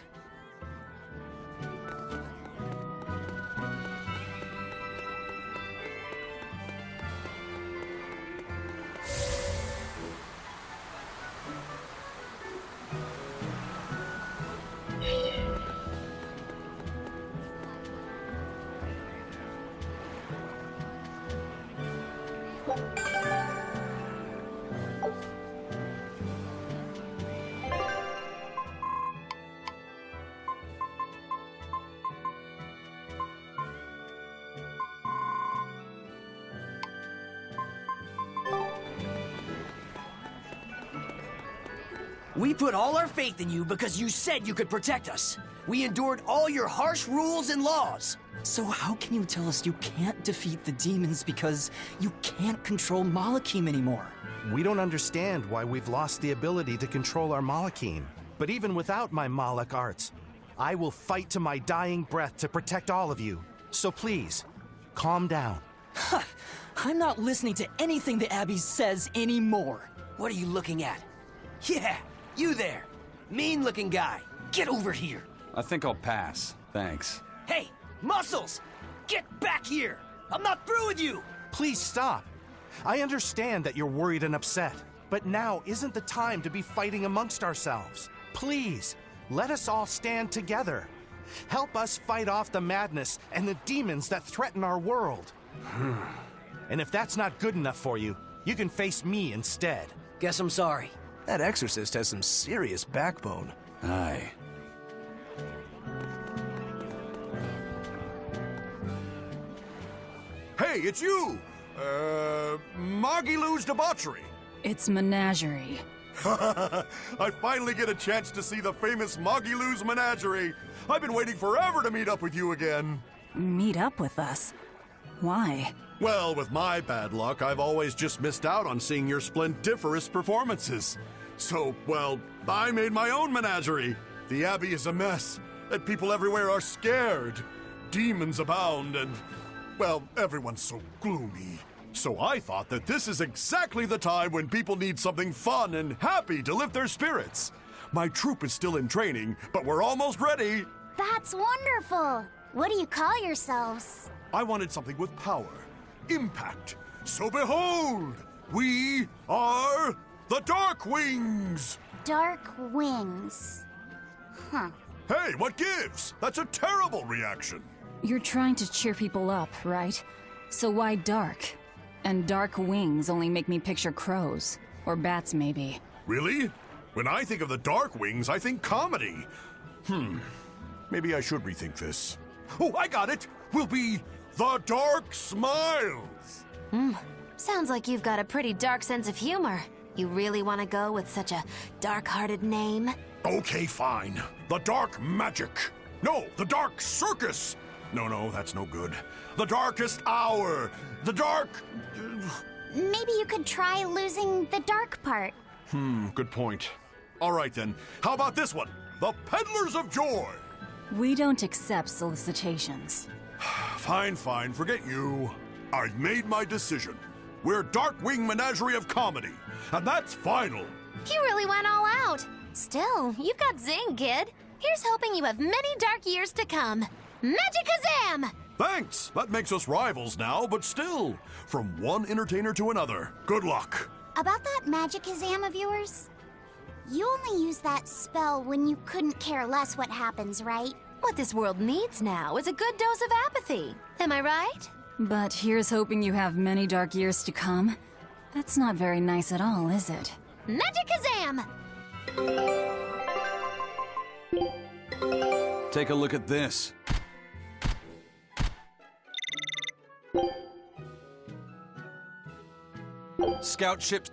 [SPEAKER 18] We put all our faith in you because you said you could protect us. We endured all your harsh rules and laws. So how can you tell us you can't defeat the demons because you can't control Malachim anymore?
[SPEAKER 12] We don't understand why we've lost the ability to control our Malachim. But even without my Malak arts, I will fight to my dying breath to protect all of you. So please, calm down.
[SPEAKER 18] I'm not listening to anything the Abbey says anymore.
[SPEAKER 19] What are you looking at? Yeah, you there. Mean-looking guy. Get over here.
[SPEAKER 2] I think I'll pass. Thanks.
[SPEAKER 19] Hey, Muscles! Get back here! I'm not through with you!
[SPEAKER 12] Please stop. I understand that you're worried and upset, but now isn't the time to be fighting amongst ourselves. Please, let us all stand together. Help us fight off the madness and the demons that threaten our world. And if that's not good enough for you, you can face me instead.
[SPEAKER 19] Guess I'm sorry.
[SPEAKER 11] That exorcist has some serious backbone.
[SPEAKER 2] Aye.
[SPEAKER 15] Hey, it's you! Magilou's debauchery.
[SPEAKER 3] It's menagerie.
[SPEAKER 15] I finally get a chance to see the famous Magilou's menagerie. I've been waiting forever to meet up with you again.
[SPEAKER 3] Meet up with us? Why?
[SPEAKER 15] Well, with my bad luck, I've always just missed out on seeing your splendiferous performances. So, well, I made my own menagerie. The Abbey is a mess, and people everywhere are scared. Demons abound, and, well, everyone's so gloomy. So I thought that this is exactly the time when people need something fun and happy to lift their spirits. My troupe is still in training, but we're almost ready.
[SPEAKER 1] That's wonderful! What do you call yourselves?
[SPEAKER 15] I wanted something with power, impact. So behold, we are the Dark Wings!
[SPEAKER 1] Dark Wings. Huh.
[SPEAKER 15] Hey, what gives? That's a terrible reaction.
[SPEAKER 3] You're trying to cheer people up, right? So why dark? And dark wings only make me picture crows. Or bats, maybe.
[SPEAKER 15] Really? When I think of the Dark Wings, I think comedy. Maybe I should rethink this. Oh, I got it! We'll be the Dark Smiles!
[SPEAKER 5] Sounds like you've got a pretty dark sense of humor. You really want to go with such a dark-hearted name?
[SPEAKER 15] Okay, fine. The Dark Magic. No, the Dark Circus. No, that's no good. The Darkest Hour. The Dark...
[SPEAKER 1] Maybe you could try losing the dark part.
[SPEAKER 15] Good point. All right then. How about this one? The Peddlers of Joy.
[SPEAKER 3] We don't accept solicitations.
[SPEAKER 15] Fine, forget you. I've made my decision. We're Darkwing Menagerie of Comedy, and that's final.
[SPEAKER 5] You really went all out. Still, you've got zing, kid. Here's hoping you have many dark years to come. Magikazam!
[SPEAKER 15] Thanks! That makes us rivals now, but still, from one entertainer to another. Good luck.
[SPEAKER 1] About that Magikazam of yours? You only use that spell when you couldn't care less what happens, right?
[SPEAKER 5] What this world needs now is a good dose of apathy. Am I right?
[SPEAKER 3] But here's hoping you have many dark years to come. That's not very nice at all, is it?
[SPEAKER 5] Magikazam!
[SPEAKER 2] Take a look at this. Scout ships...